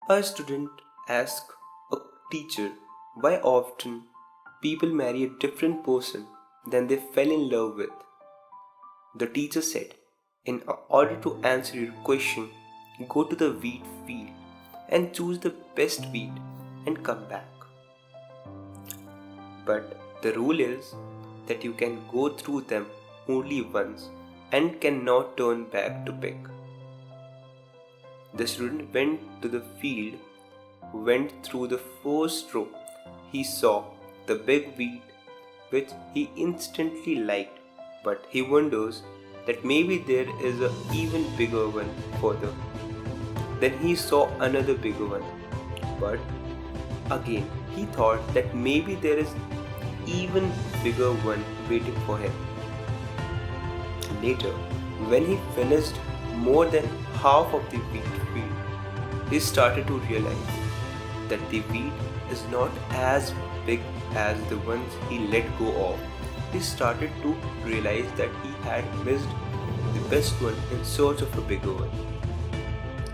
A student asked a teacher why often people marry a different person than they fell in love with. The teacher said, in order to answer your question, go to the wheat field and choose the best wheat and come back. But the rule is that you can go through them only once and cannot turn back to pick. The student went to the field, went through the first row. He saw the big wheat which he instantly liked, but he wonders that maybe there is an even bigger one further. Then he saw another bigger one, but again he thought that maybe there is even bigger one waiting for him. Later, when he finished more than half of the wheat field, he started to realize that the wheat is not as big as the ones he let go of. He started to realize that he had missed the best one in search of a bigger one.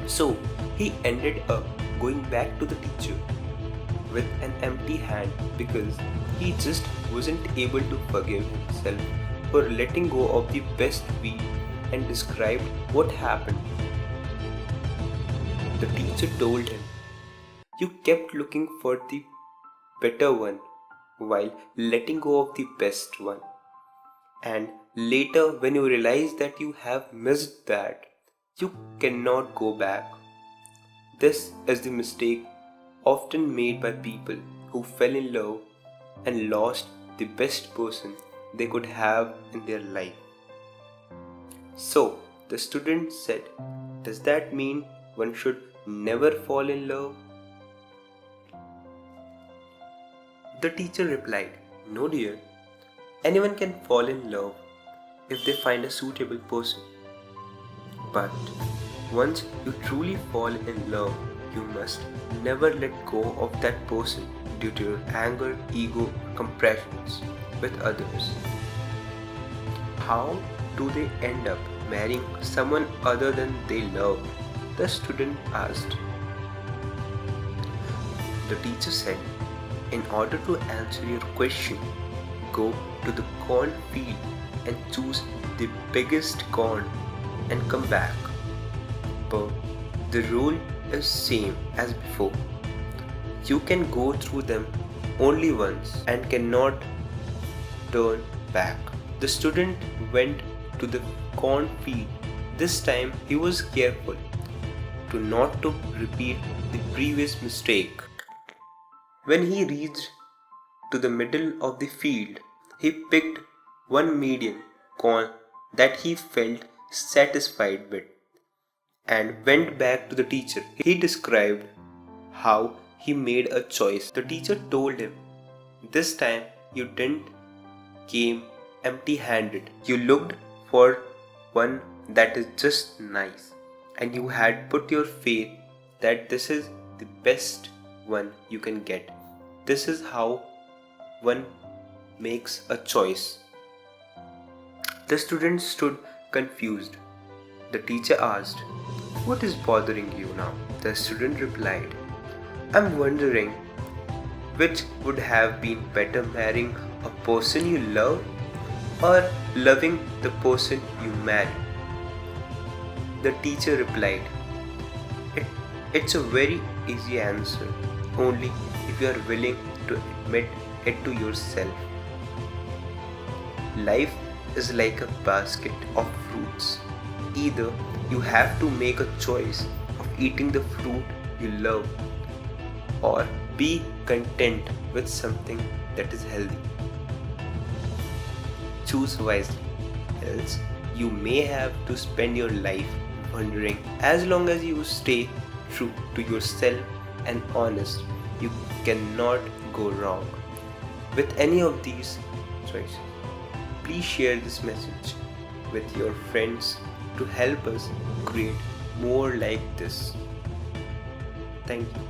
So he ended up going back to the teacher with an empty hand because he just wasn't able to forgive himself for letting go of the best wheat and described what happened. The teacher told him, "You kept looking for the better one while letting go of the best one. And later, when you realize that you have missed that, you cannot go back." This is the mistake often made by people who fell in love and lost the best person they could have in their life. So, the student said, "Does that mean one should never fall in love?" The teacher replied, "No, dear. Anyone can fall in love if they find a suitable person. But once you truly fall in love, you must never let go of that person due to your anger, ego, or comparisons with others." How do they end up marrying someone other than they love? The student asked. The teacher said, in order to answer your question, go to the cornfield and choose the biggest corn and come back. But the rule is same as before. You can go through them only once and cannot turn back. The student went to the cornfield. This time he was careful to not to repeat the previous mistake. When he reached to the middle of the field, he picked one medium corn that he felt satisfied with and went back to the teacher. He described how he made a choice. The teacher told him, "This time you didn't came empty-handed. You looked for one that is just nice, and you had put your faith that this is the best one you can get." This is how one makes a choice. The student stood confused. The teacher asked, "What is bothering you now?" The student replied, "I'm wondering which would have been better, marrying a person you love or loving the person you marry." The teacher replied, It's a very easy answer, only if you are willing to admit it to yourself. Life is like a basket of fruits. Either you have to make a choice of eating the fruit you love or be content with something that is healthy. Choose wisely, else you may have to spend your life wondering. As long as you stay true to yourself and honest, you cannot go wrong with any of these choices. Please share this message with your friends to help us create more like this. Thank you.